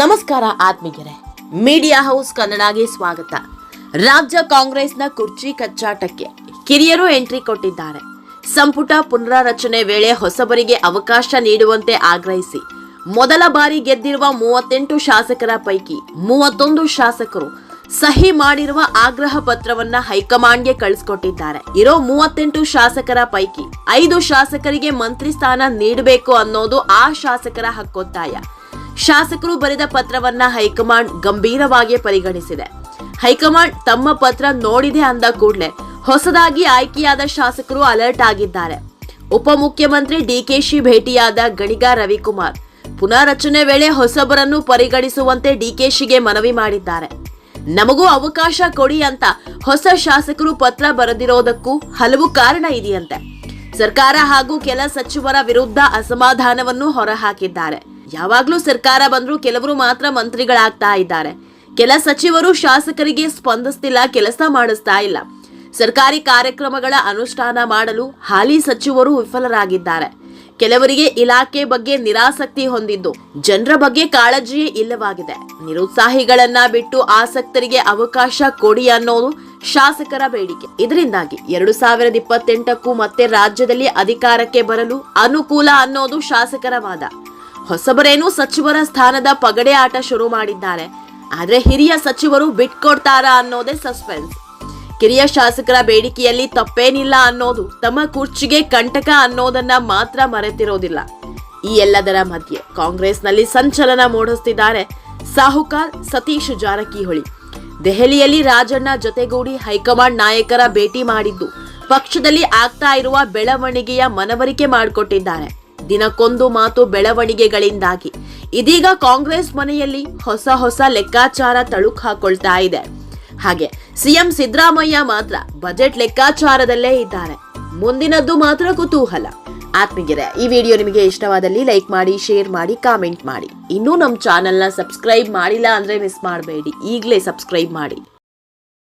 ನಮಸ್ಕಾರ ಆತ್ಮೀಯರೇ, media house ಕನ್ನಡಗೆ ಸ್ವಾಗತ. ರಾಜ್ಯ ಕಾಂಗ್ರೆಸ್ನ ಕುರ್ಚಿ ಕಚ್ಚಾಟಕ್ಕೆ ಕಿರಿಯರು ಎಂಟ್ರಿ ಕೊಟ್ಟಿದ್ದಾರೆ. ಸಂಪುಟ ಪುನರಾರಚನೆ ವೇಳೆ ಹೊಸಬರಿಗೆ ಅವಕಾಶ ನೀಡುವಂತೆ ಆಗ್ರಹಿಸಿ ಮೊದಲ ಬಾರಿ ಗೆದ್ದಿರುವ 38 ಶಾಸಕರ ಪೈಕಿ 31 ಶಾಸಕರು ಸಹಿ ಮಾಡಿರುವ ಆಗ್ರಹ ಪತ್ರವನ್ನ ಹೈಕಮಾಂಡ್ಗೆ ಕಳಿಸಿಕೊಟ್ಟಿದ್ದಾರೆ. ಇರೋ 38 ಶಾಸಕರ ಪೈಕಿ 5 ಶಾಸಕರಿಗೆ ಮಂತ್ರಿ ಸ್ಥಾನ ನೀಡಬೇಕು ಅನ್ನೋದು ಆ ಶಾಸಕರ ಹಕ್ಕೊತ್ತಾಯ. ಶಾಸಕರು ಬರೆದ ಪತ್ರವನ್ನ ಹೈಕಮಾಂಡ್ ಗಂಭೀರವಾಗಿ ಪರಿಗಣಿಸಿದೆ. ಹೈಕಮಾಂಡ್ ತಮ್ಮ ಪತ್ರ ನೋಡಿದೆ ಅಂದ ಕೂಡಲೇ ಹೊಸದಾಗಿ ಆಯ್ಕೆಯಾದ ಶಾಸಕರು ಅಲರ್ಟ್ ಆಗಿದ್ದಾರೆ. ಉಪಮುಖ್ಯಮಂತ್ರಿ ಡಿಕೆಶಿ ಭೇಟಿಯಾದ ಗಣಿಗ ರವಿಕುಮಾರ್ ಪುನಾರಚನೆ ವೇಳೆ ಹೊಸಬರನ್ನು ಪರಿಗಣಿಸುವಂತೆ ಡಿಕೆಶಿಗೆ ಮನವಿ ಮಾಡಿದ್ದಾರೆ. ನಮಗೂ ಅವಕಾಶ ಕೊಡಿ ಅಂತ ಹೊಸ ಶಾಸಕರು ಪತ್ರ ಬರೆದಿರೋದಕ್ಕೂ ಹಲವು ಕಾರಣ ಇದೆಯಂತೆ. ಸರ್ಕಾರ ಹಾಗೂ ಕೆಲ ಸಚಿವರ ವಿರುದ್ಧ ಅಸಮಾಧಾನವನ್ನು ಹೊರಹಾಕಿದ್ದಾರೆ. ಯಾವಾಗ್ಲೂ ಸರ್ಕಾರ ಬಂದ್ರು ಕೆಲವರು ಮಾತ್ರ ಮಂತ್ರಿಗಳಾಗ್ತಾ ಇದ್ದಾರೆ. ಕೆಲ ಸಚಿವರು ಶಾಸಕರಿಗೆ ಸ್ಪಂದಿಸ್ತಿಲ್ಲ, ಕೆಲಸ ಮಾಡಿಸ್ತಾ ಇಲ್ಲ. ಸರ್ಕಾರಿ ಕಾರ್ಯಕ್ರಮಗಳ ಅನುಷ್ಠಾನ ಮಾಡಲು ಹಾಲಿ ಸಚಿವರು ವಿಫಲರಾಗಿದ್ದಾರೆ. ಕೆಲವರಿಗೆ ಇಲಾಖೆ ಬಗ್ಗೆ ನಿರಾಸಕ್ತಿ ಹೊಂದಿದ್ದು ಜನರ ಬಗ್ಗೆ ಕಾಳಜಿಯೇ ಇಲ್ಲವಾಗಿದೆ. ನಿರುತ್ಸಾಹಿಗಳನ್ನ ಬಿಟ್ಟು ಆಸಕ್ತರಿಗೆ ಅವಕಾಶ ಕೊಡಿ ಅನ್ನೋದು ಶಾಸಕರ ಬೇಡಿಕೆ. ಇದರಿಂದಾಗಿ 2028ಕ್ಕೂ ಮತ್ತೆ ರಾಜ್ಯದಲ್ಲಿ ಅಧಿಕಾರಕ್ಕೆ ಬರಲು ಅನುಕೂಲ ಅನ್ನೋದು ಶಾಸಕರ ವಾದ. ಹೊಸಬರೇನು ಸಚಿವರ ಸ್ಥಾನದ ಪಗಡೆ ಆಟ ಶುರು ಮಾಡಿದ್ದಾರೆ. ಆದ್ರೆ ಹಿರಿಯ ಸಚಿವರು ಬಿಟ್ಕೊಡ್ತಾರಾ ಅನ್ನೋದೇ ಸಸ್ಪೆನ್ಸ್. ಕಿರಿಯ ಶಾಸಕರ ಬೇಡಿಕೆಯಲ್ಲಿ ತಪ್ಪೇನಿಲ್ಲ ಅನ್ನೋದು ತಮ್ಮ ಕುರ್ಚಿಗೆ ಕಂಟಕ ಅನ್ನೋದನ್ನ ಮಾತ್ರ ಮರೆತಿರೋದಿಲ್ಲ. ಈ ಎಲ್ಲದರ ಮಧ್ಯೆ ಕಾಂಗ್ರೆಸ್ನಲ್ಲಿ ಸಂಚಲನ ಮೂಡಿಸುತ್ತಿದ್ದಾರೆ ಸಾಹುಕಾರ್ ಸತೀಶ್ ಜಾರಕಿಹೊಳಿ. ದೆಹಲಿಯಲ್ಲಿ ರಾಜಣ್ಣ ಜೊತೆಗೂಡಿ ಹೈಕಮಾಂಡ್ ನಾಯಕರ ಭೇಟಿ ಮಾಡಿದ್ದು ಪಕ್ಷದಲ್ಲಿ ಆಗ್ತಾ ಇರುವ ಬೆಳವಣಿಗೆಯ ಮನವರಿಕೆ ಮಾಡಿಕೊಟ್ಟಿದ್ದಾರೆ. ದಿನಕ್ಕೊಂದು ಮಾತು ಬೆಳವಣಿಗೆಗಳಿಂದಾಗಿ ಇದೀಗ ಕಾಂಗ್ರೆಸ್ ಮನೆಯಲ್ಲಿ ಹೊಸ ಲೆಕ್ಕಾಚಾರ ತಳುಕು ಹಾಕೊಳ್ತಾ ಇದೆ. ಹಾಗೆ ಸಿಎಂ ಸಿದ್ದರಾಮಯ್ಯ ಮಾತ್ರ ಬಜೆಟ್ ಲೆಕ್ಕಾಚಾರದಲ್ಲೇ ಇದ್ದಾರೆ. ಮುಂದಿನದ್ದು ಮಾತ್ರ ಕುತೂಹಲ. ಆತ್ಮೀಯರೇ, ಈ ವಿಡಿಯೋ ನಿಮಗೆ ಇಷ್ಟವಾದಲ್ಲಿ ಲೈಕ್ ಮಾಡಿ, ಶೇರ್ ಮಾಡಿ, ಕಾಮೆಂಟ್ ಮಾಡಿ. ಇನ್ನೂ ನಮ್ಮ ಚಾನೆಲ್ನ ಸಬ್ಸ್ಕ್ರೈಬ್ ಮಾಡಿಲ್ಲ ಅಂದ್ರೆ ಮಿಸ್ ಮಾಡಬೇಡಿ, ಈಗಲೇ ಸಬ್ಸ್ಕ್ರೈಬ್ ಮಾಡಿ.